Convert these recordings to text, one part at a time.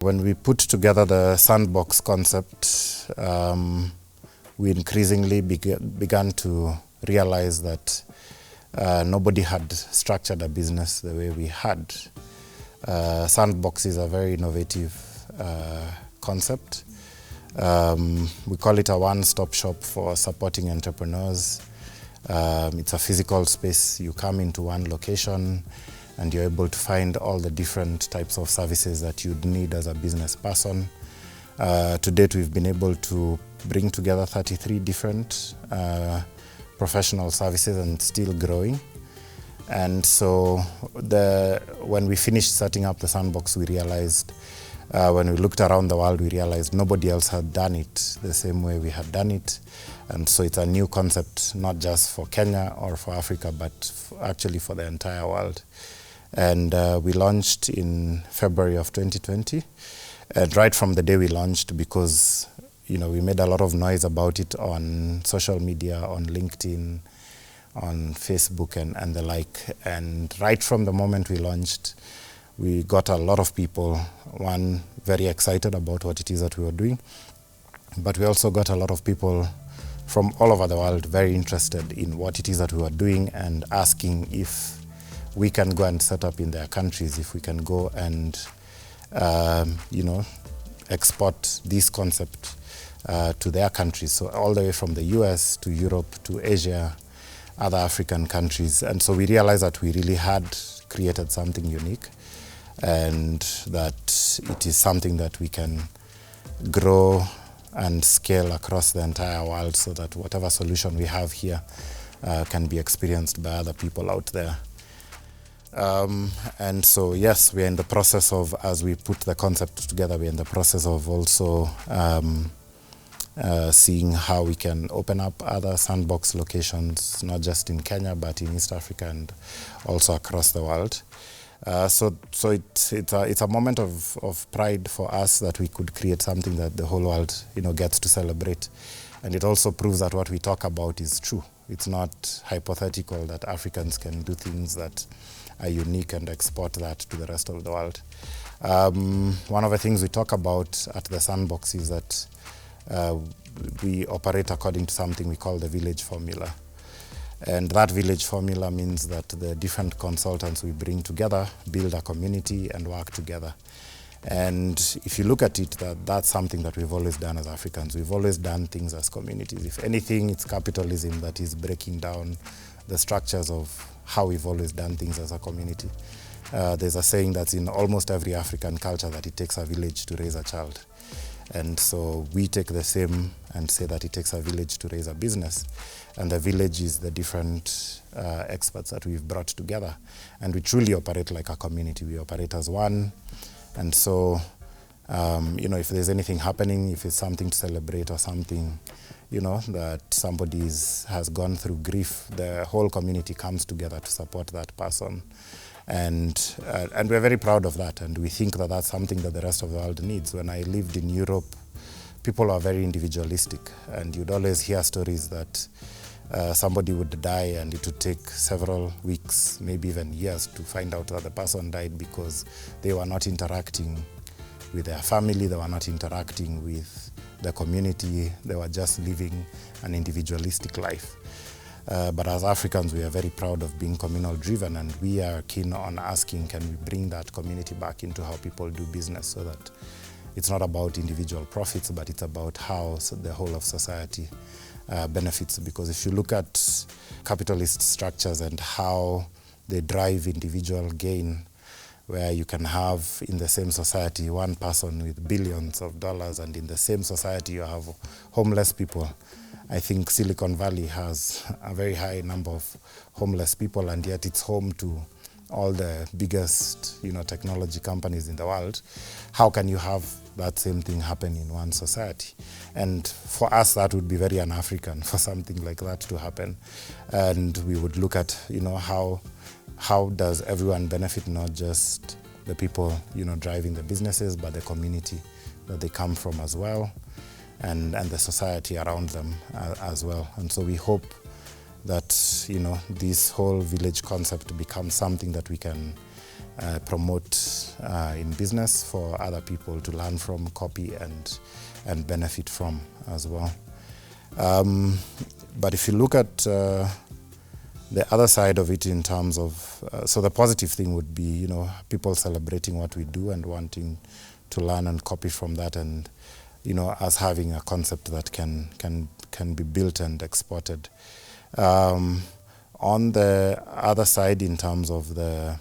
When we put together the sandbox concept, we increasingly began to realize that nobody had structured a business the way we had. Sandbox is a very innovative concept. We call it a one-stop shop for supporting entrepreneurs. It's a physical space. You come into one location and you're able to find all the different types of services that you'd need as a business person. To date, we've been able to bring together 33 different professional services and still growing. And so when we finished setting up the sandbox, we realized, when we looked around the world, we realized nobody else had done it the same way we had done it. And so it's a new concept, not just for Kenya or for Africa, but actually for the entire world. And we launched in February of 2020. And right from the day we launched, because we made a lot of noise about it on social media, on LinkedIn, on Facebook and the like. And right from the moment we launched, we got a lot of people, one, very excited about what it is that we were doing, but we also got a lot of people from all over the world very interested in what it is that we were doing and asking if we can go and set up in their countries, if we can go and export this concept to their countries. So all the way from the US to Europe to Asia, other African countries. And so we realized that we really had created something unique and that it is something that we can grow and scale across the entire world so that whatever solution we have here can be experienced by other people out there. And so, yes, we're in the process of, as we put the concept together, we're in the process of also seeing how we can open up other sandbox locations, not just in Kenya, but in East Africa and also across the world. So it's a moment of pride for us that we could create something that the whole world gets to celebrate. And it also proves that what we talk about is true. It's not hypothetical that Africans can do things that are unique and export that to the rest of the world. One of the things we talk about at the Sandbox is that we operate according to something we call the village formula. And that village formula means that the different consultants we bring together build a community and work together. And if you look at it, that's something that we've always done as Africans. We've always done things as communities. If anything, it's capitalism that is breaking down the structures of how we've always done things as a community. There's a saying that's in almost every African culture that it takes a village to raise a child. And so we take the same and say that it takes a village to raise a business. And the village is the different experts that we've brought together. And we truly operate like a community. We operate as one. And so, if there's anything happening, if it's something to celebrate or something, that somebody has gone through grief, the whole community comes together to support that person. And we're very proud of that. And we think that that's something that the rest of the world needs. When I lived in Europe, people are very individualistic. And you'd always hear stories that somebody would die and it would take several weeks, maybe even years, to find out that the person died because they were not interacting with their family, they were not interacting with the community, they were just living an individualistic life. But as Africans, we are very proud of being communal driven, and we are keen on asking, can we bring that community back into how people do business so that it's not about individual profits, but it's about how the whole of society benefits. Because if you look at capitalist structures and how they drive individual gain, where you can have in the same society one person with billions of dollars, and in the same society you have homeless people. I think Silicon Valley has a very high number of homeless people, and yet it's home to all the biggest technology companies in the world. How can you have that same thing happen in one society? And for us, that would be very un-African for something like that to happen. And we would look at how does everyone benefit, not just the people driving the businesses, but the community that they come from as well, and the society around them as well. And so we hope that this whole village concept becomes something that we can promote in business for other people to learn from, copy, and benefit from as well. But if you look at the other side of it in terms of, so the positive thing would be, people celebrating what we do and wanting to learn and copy from that, and, us having a concept that can be built and exported. On the other side, in terms of the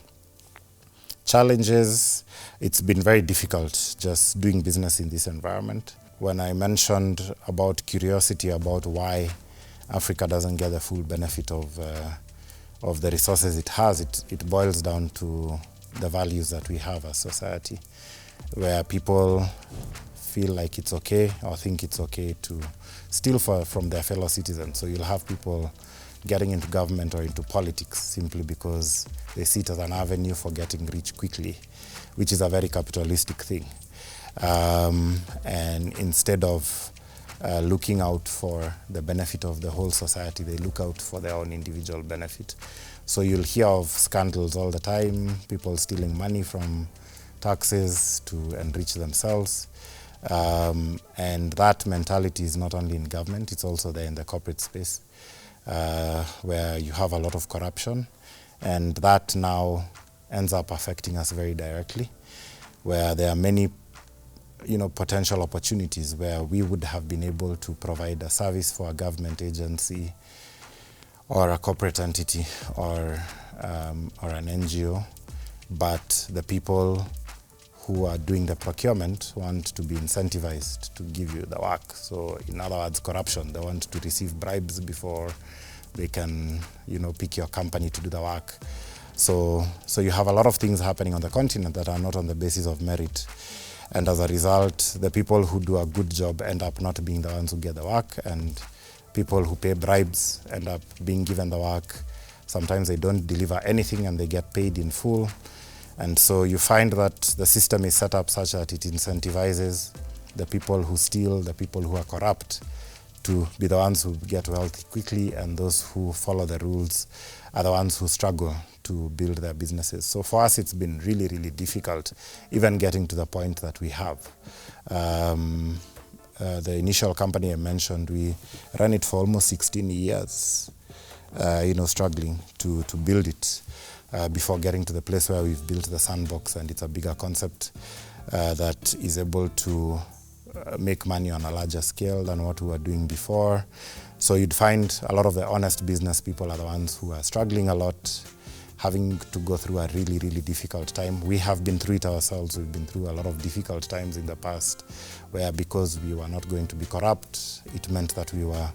challenges, it's been very difficult just doing business in this environment. When I mentioned about curiosity about why Africa doesn't get the full benefit of the resources it has, it boils down to the values that we have as society, where people feel like it's okay or think it's okay to steal from their fellow citizens. So you'll have people getting into government or into politics simply because they see it as an avenue for getting rich quickly, which is a very capitalistic thing. And instead of looking out for the benefit of the whole society, they look out for their own individual benefit. So you'll hear of scandals all the time, people stealing money from taxes to enrich themselves. And that mentality is not only in government, it's also there in the corporate space, where you have a lot of corruption, and that now ends up affecting us very directly, where there are many potential opportunities where we would have been able to provide a service for a government agency or a corporate entity or an NGO, but the people who are doing the procurement want to be incentivized to give you the work. So in other words, corruption. They want to receive bribes before they can, pick your company to do the work. So you have a lot of things happening on the continent that are not on the basis of merit. And as a result, the people who do a good job end up not being the ones who get the work, and people who pay bribes end up being given the work. Sometimes they don't deliver anything and they get paid in full. And so you find that the system is set up such that it incentivizes the people who steal, the people who are corrupt, to be the ones who get wealthy quickly, and those who follow the rules are the ones who struggle to build their businesses. So for us, it's been really, really difficult, even getting to the point that we have. The initial company I mentioned, we ran it for almost 16 years, struggling to build it. Before getting to the place where we've built the sandbox, and it's a bigger concept that is able to make money on a larger scale than what we were doing before. So you'd find a lot of the honest business people are the ones who are struggling a lot, having to go through a really, really difficult time. We have been through it ourselves. We've been through a lot of difficult times in the past, where because we were not going to be corrupt, it meant that we were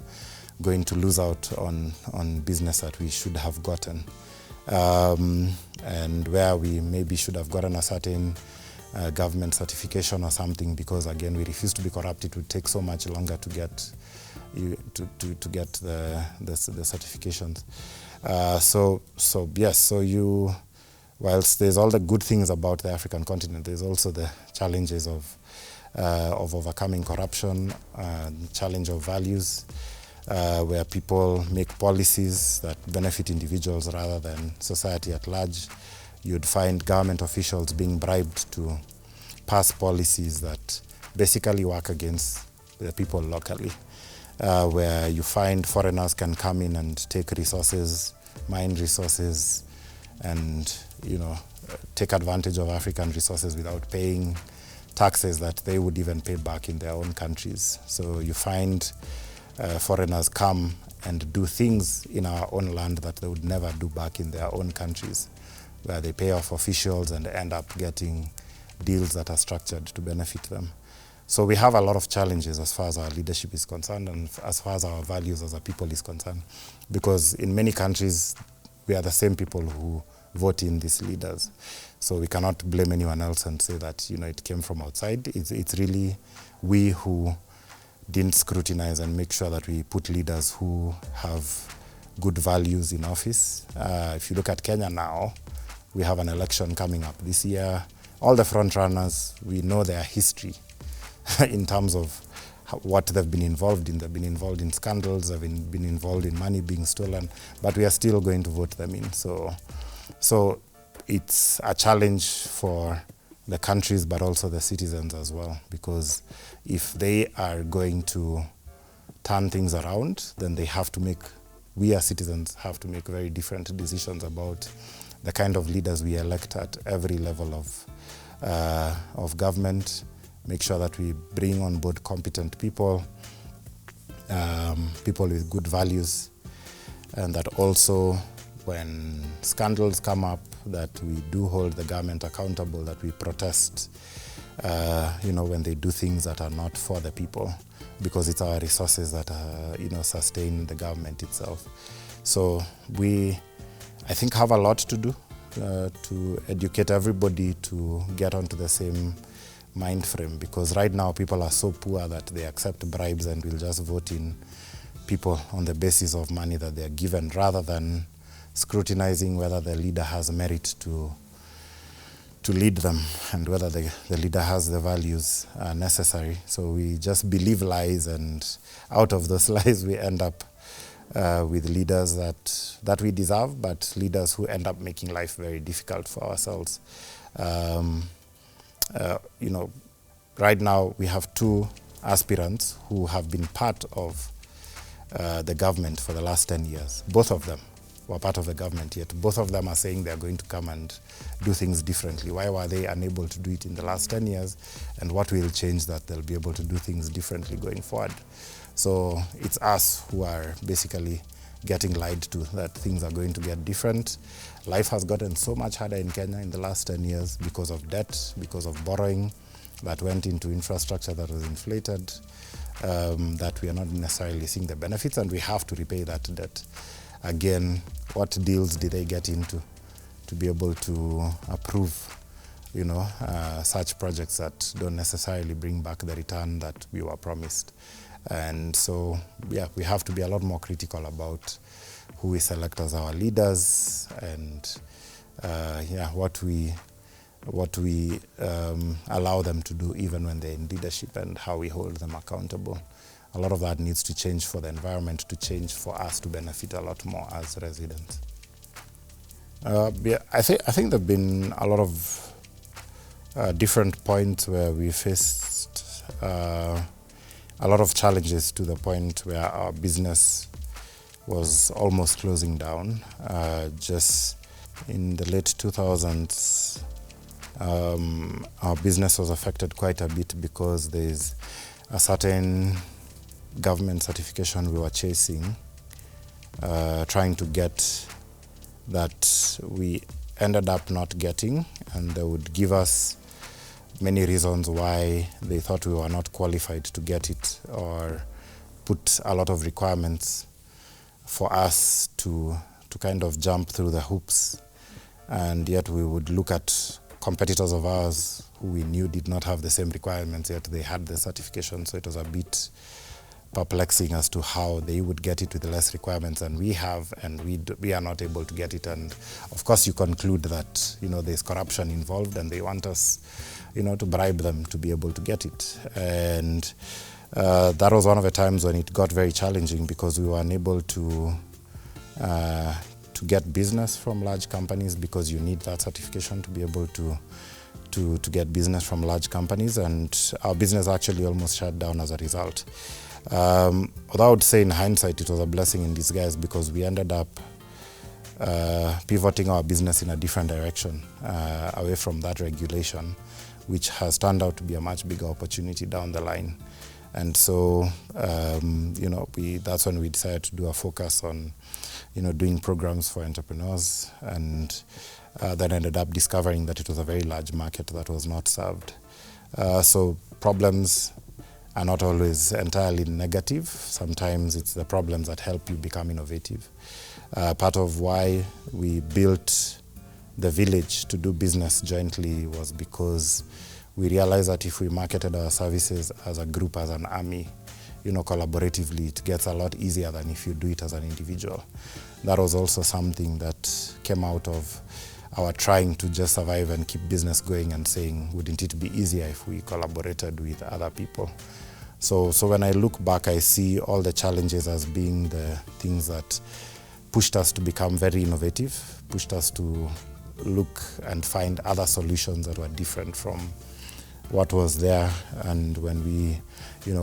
going to lose out on business that we should have gotten. And where we maybe should have gotten a certain government certification or something, because again we refuse to be corrupt. It would take so much longer to get the certifications. Whilst there's all the good things about the African continent, there's also the challenges of overcoming corruption, challenge of values. Where people make policies that benefit individuals rather than society at large. You'd find government officials being bribed to pass policies that basically work against the people locally, where you find foreigners can come in and take resources, mine resources, and take advantage of African resources without paying taxes that they would even pay back in their own countries. So you find foreigners come and do things in our own land that they would never do back in their own countries, where they pay off officials and end up getting deals that are structured to benefit them. So we have a lot of challenges as far as our leadership is concerned, and as far as our values as a people is concerned, because in many countries we are the same people who vote in these leaders. So we cannot blame anyone else and say that it came from outside. It's really we who didn't scrutinize and make sure that we put leaders who have good values in office. If you look at Kenya now, we have an election coming up this year. All the front runners, we know their history in terms of what they've been involved in. They've been involved in scandals, they've been involved in money being stolen, but we are still going to vote them in. So it's a challenge for the countries, but also the citizens as well. Because if they are going to turn things around, then we as citizens have to make very different decisions about the kind of leaders we elect at every level of government. Make sure that we bring on board competent people, people with good values, and that also when scandals come up, that we do hold the government accountable, that we protest, when they do things that are not for the people, because it's our resources that sustain the government itself. So I think, have a lot to do to educate everybody to get onto the same mind frame, because right now people are so poor that they accept bribes and will just vote in people on the basis of money that they are given, rather than scrutinizing whether the leader has merit to lead them and whether the leader has the values necessary. So we just believe lies, and out of those lies we end up with leaders that we deserve, but leaders who end up making life very difficult for ourselves. Right now we have two aspirants who have been part of the government for the last 10 years. Both of them were part of the government, yet both of them are saying they're going to come and do things differently. Why were they unable to do it in the last 10 years? And what will change that they'll be able to do things differently going forward? So it's us who are basically getting lied to that things are going to get different. Life has gotten so much harder in Kenya in the last 10 years because of debt, because of borrowing that went into infrastructure that was inflated, that we are not necessarily seeing the benefits, and we have to repay that debt. Again, what deals did they get into to be able to approve, such projects that don't necessarily bring back the return that we were promised? And so, we have to be a lot more critical about who we select as our leaders, and what we allow them to do even when they're in leadership, and how we hold them accountable. A lot of that needs to change for the environment to change, for us to benefit a lot more as residents. I think there've been a lot of different points where we faced a lot of challenges, to the point where our business was almost closing down. Just in the late 2000s, our business was affected quite a bit, because there's a certain government certification we were chasing, trying to get, that we ended up not getting, and they would give us many reasons why they thought we were not qualified to get it, or put a lot of requirements for us to kind of jump through the hoops. And yet we would look at competitors of ours who we knew did not have the same requirements, yet they had the certification. So it was a bit perplexing as to how they would get it with less requirements than we have, and we are not able to get it. And of course you conclude that there's corruption involved, and they want us to bribe them to be able to get it. And that was one of the times when it got very challenging, because we were unable to get business from large companies, because you need that certification to be able to get business from large companies, and our business actually almost shut down as a result. Although I would say in hindsight it was a blessing in disguise, because we ended up pivoting our business in a different direction, away from that regulation, which has turned out to be a much bigger opportunity down the line. And so, that's when we decided to do a focus on, doing programs for entrepreneurs, and then ended up discovering that it was a very large market that was not served. So problems are not always entirely negative. Sometimes it's the problems that help you become innovative. Part of why we built the village to do business jointly was because we realized that if we marketed our services as a group, as an army, collaboratively, it gets a lot easier than if you do it as an individual. That was also something that came out of our trying to just survive and keep business going, and saying, wouldn't it be easier if we collaborated with other people? So when I look back, I see all the challenges as being the things that pushed us to become very innovative, pushed us to look and find other solutions that were different from what was there. And when we,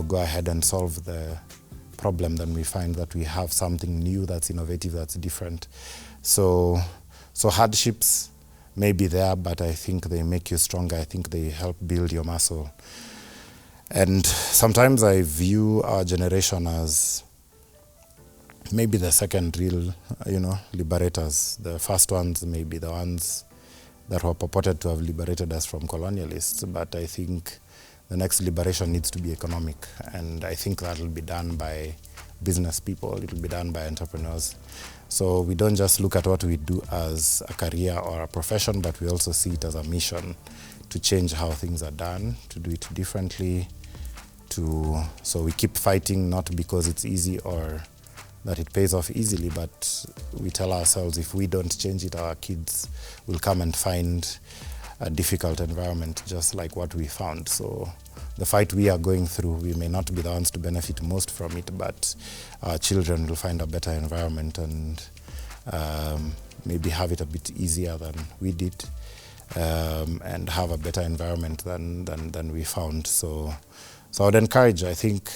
go ahead and solve the problem, then we find that we have something new that's innovative, that's different. So hardships may be there, but I think they make you stronger. I think they help build your muscle. And sometimes I view our generation as maybe the second real, liberators. The first ones may be the ones that were purported to have liberated us from colonialists, but I think the next liberation needs to be economic, and I think that will be done by business people, it will be done by entrepreneurs. So we don't just look at what we do as a career or a profession, but we also see it as a mission to change how things are done, to do it differently, so we keep fighting, not because it's easy or that it pays off easily, but we tell ourselves if we don't change it, our kids will come and find a difficult environment just like what we found. So the fight we are going through, we may not be the ones to benefit most from it, but our children will find a better environment and maybe have it a bit easier than we did, and have a better environment than we found. So I would encourage, I think,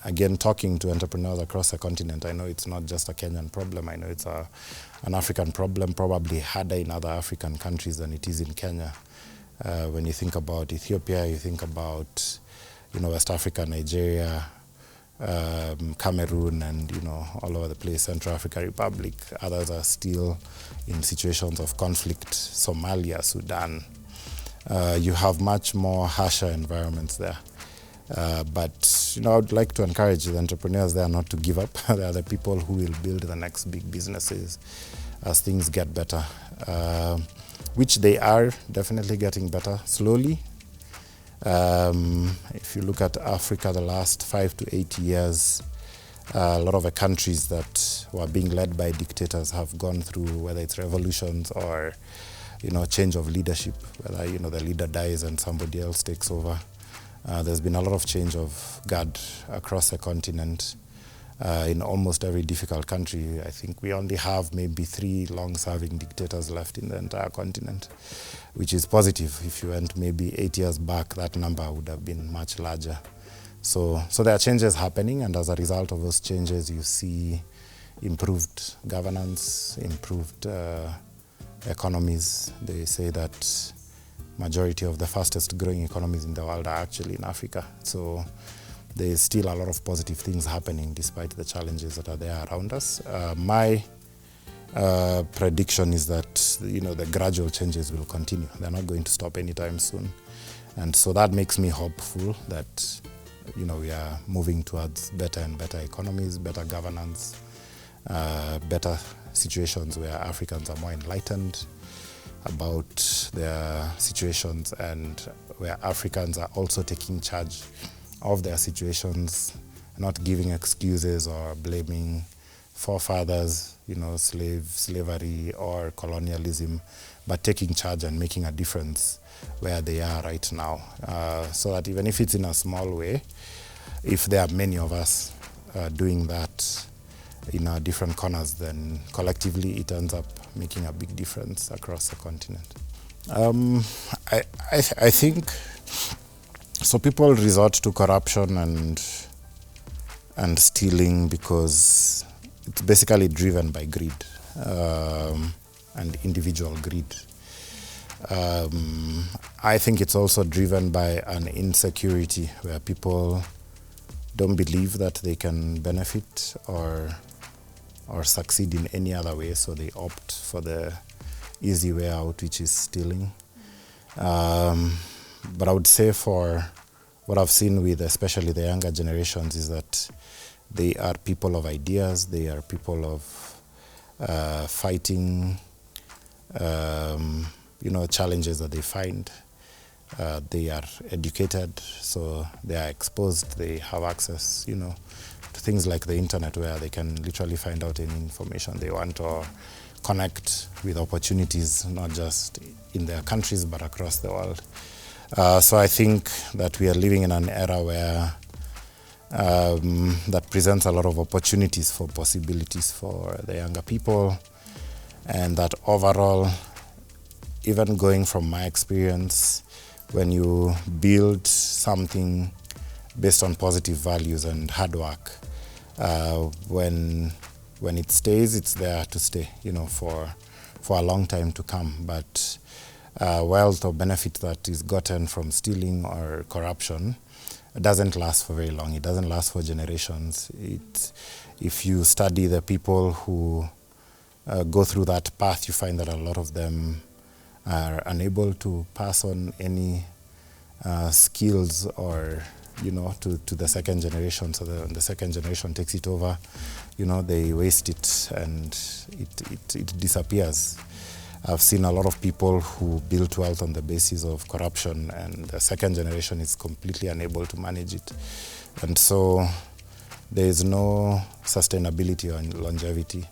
again, talking to entrepreneurs across the continent, I know it's not just a Kenyan problem. I know it's an African problem, probably harder in other African countries than it is in Kenya. When you think about Ethiopia, you think about, West Africa, Nigeria, Cameroon, and, all over the place, Central African Republic. Others are still in situations of conflict, Somalia, Sudan. You have much more harsher environments there. But I would like to encourage the entrepreneurs there not to give up. They are the people who will build the next big businesses as things get better, which they are definitely getting better slowly. If you look at Africa, the last 5 to 8 years, a lot of the countries that were being led by dictators have gone through, whether it's revolutions or change of leadership, whether the leader dies and somebody else takes over. There's been a lot of change of guard across the continent. In almost every difficult country, I think we only have maybe 3 long-serving dictators left in the entire continent, which is positive. If you went maybe 8 years back, that number would have been much larger. So there are changes happening, and as a result of those changes, you see improved governance, improved economies. They say that majority of the fastest growing economies in the world are actually in Africa. So there's still a lot of positive things happening despite the challenges that are there around us. My prediction is that the gradual changes will continue. They're not going to stop anytime soon. And so that makes me hopeful that we are moving towards better and better economies, better governance, better situations where Africans are more enlightened about their situations, and where Africans are also taking charge of their situations, not giving excuses or blaming forefathers, slavery or colonialism, but taking charge and making a difference where they are right now. So that even if it's in a small way, if there are many of us doing that in our different corners, then collectively it ends up making a big difference across the continent. I think so. People resort to corruption and stealing because it's basically driven by greed and individual greed. I think it's also driven by an insecurity where people don't believe that they can benefit or succeed in any other way, so they opt for the easy way out, which is stealing. But I would say for what I've seen with especially the younger generations is that they are people of ideas, they are people of fighting challenges that they find. They are educated, so they are exposed, they have access, to things like the internet where they can literally find out any information they want or connect with opportunities, not just in their countries, but across the world. So I think that we are living in an era where that presents a lot of opportunities for possibilities for the younger people. and that overall, even going from my experience, when you build something based on positive values and hard work, when it stays, it's there to stay, for a long time to come. But wealth or benefit that is gotten from stealing or corruption doesn't last for very long. It doesn't last for generations. If you study the people who go through that path, you find that a lot of them are unable to pass on any skills or to the second generation. So the second generation takes it over, they waste it and it disappears. I've seen a lot of people who built wealth on the basis of corruption, and the second generation is completely unable to manage it. And so there is no sustainability or longevity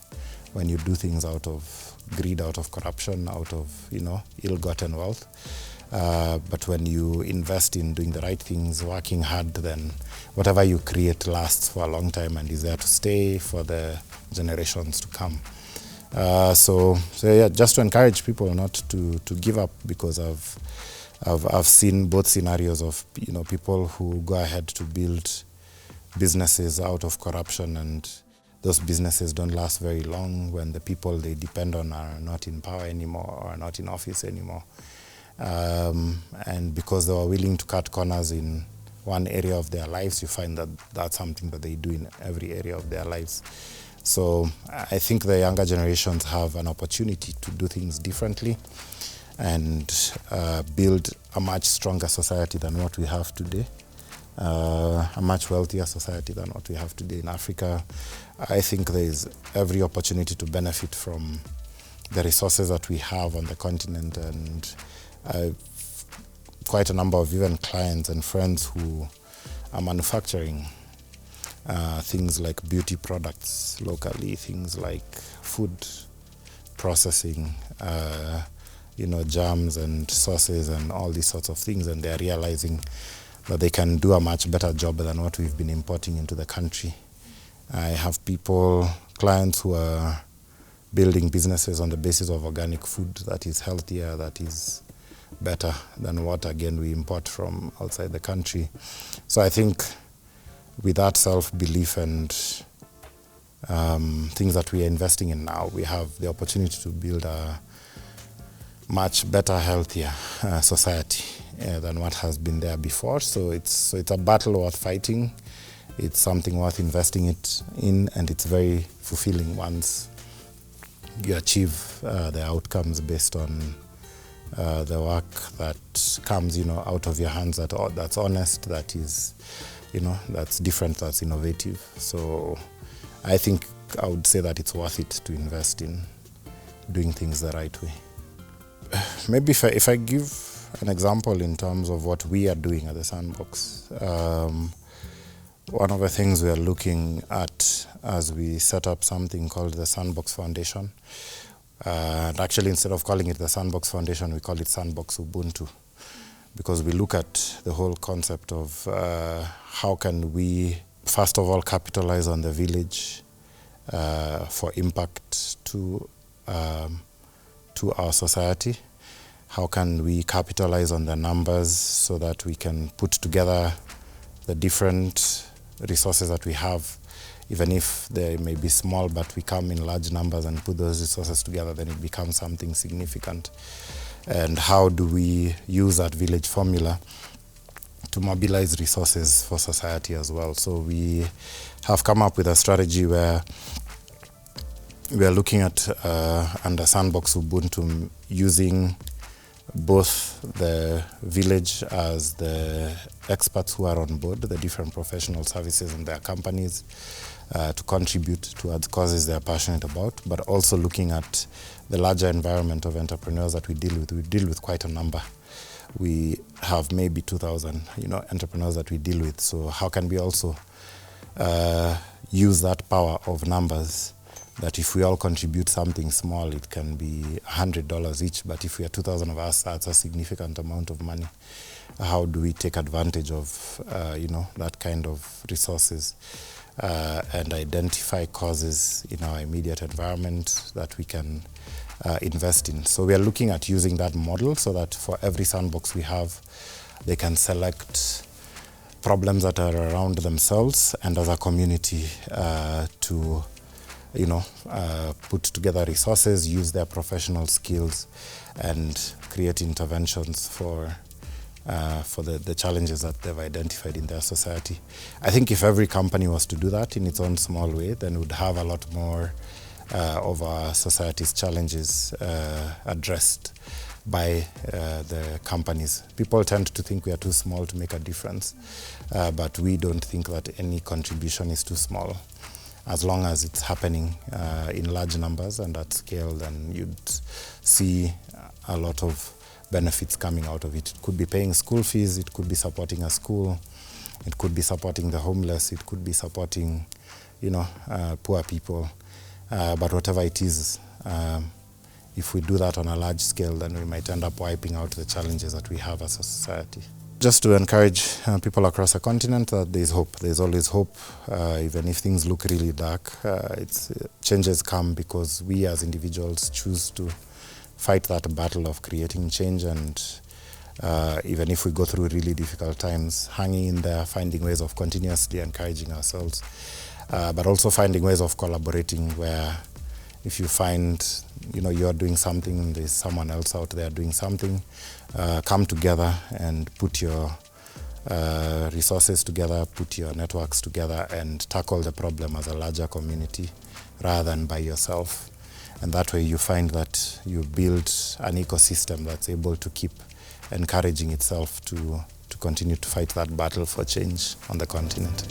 when you do things out of greed, out of corruption, out of ill-gotten wealth. But when you invest in doing the right things, working hard, then whatever you create lasts for a long time and is there to stay for the generations to come. So yeah, just to encourage people not to give up, because I've seen both scenarios of people who go ahead to build businesses out of corruption, and those businesses don't last very long when the people they depend on are not in power anymore or are not in office anymore. And because they were willing to cut corners in one area of their lives, you find that that's something that they do in every area of their lives. So I think the younger generations have an opportunity to do things differently and build a much stronger society than what we have today, a much wealthier society than what we have today in Africa. I think there is every opportunity to benefit from the resources that we have on the continent, and quite a number of even clients and friends who are manufacturing things like beauty products locally, things like food processing, jams and sauces and all these sorts of things, and they're realizing that they can do a much better job than what we've been importing into the country. I have clients who are building businesses on the basis of organic food that is healthier, that is better than what, again, we import from outside the country. So I think with that self-belief and things that we are investing in now, we have the opportunity to build a much better, healthier society than what has been there before. So it's a battle worth fighting. It's something worth investing in, and it's very fulfilling once you achieve the outcomes based on the work that comes, out of your hands, that's honest, that is, that's different, that's innovative. So I think I would say that it's worth it to invest in doing things the right way. Maybe if I give an example in terms of what we are doing at the Sandbox, one of the things we are looking at as we set up something called the Sandbox Foundation, and actually instead of calling it the Sandbox Foundation, we call it Sandbox Ubuntu, because we look at the whole concept of how can we, first of all, capitalize on the village for impact to our society. How can we capitalize on the numbers so that we can put together the different resources that we have, even if they may be small, but we come in large numbers and put those resources together, then it becomes something significant. And how do we use that village formula to mobilize resources for society as well? So we have come up with a strategy where we are looking at under Sandbox Ubuntu using both the village as the experts who are on board, the different professional services and their companies, to contribute towards causes they are passionate about, but also looking at the larger environment of entrepreneurs that we deal with. We deal with quite a number. We have maybe 2,000, entrepreneurs that we deal with. So how can we also use that power of numbers, that if we all contribute something small, it can be $100 each, but if we are 2,000 of us, that's a significant amount of money. How do we take advantage of, that kind of resources and identify causes in our immediate environment that we can invest in. So we are looking at using that model so that for every sandbox we have, they can select problems that are around themselves and as a community to put together resources, use their professional skills, and create interventions for the challenges that they've identified in their society. I think if every company was to do that in its own small way, then we'd have a lot more of our society's challenges addressed by the companies. People tend to think we are too small to make a difference, but we don't think that any contribution is too small. As long as it's happening in large numbers and at scale, then you'd see a lot of benefits coming out of it. It could be paying school fees, it could be supporting a school, it could be supporting the homeless, it could be supporting, poor people. But whatever it is, if we do that on a large scale, then we might end up wiping out the challenges that we have as a society. Just to encourage people across the continent that there's hope. There's always hope, even if things look really dark. Changes come because we as individuals choose to fight that battle of creating change, and even if we go through really difficult times, hanging in there, finding ways of continuously encouraging ourselves, but also finding ways of collaborating where if you find you're doing something and there's someone else out there doing something, come together and put your resources together, put your networks together and tackle the problem as a larger community rather than by yourself. And that way you find that you build an ecosystem that's able to keep encouraging itself to continue to fight that battle for change on the continent.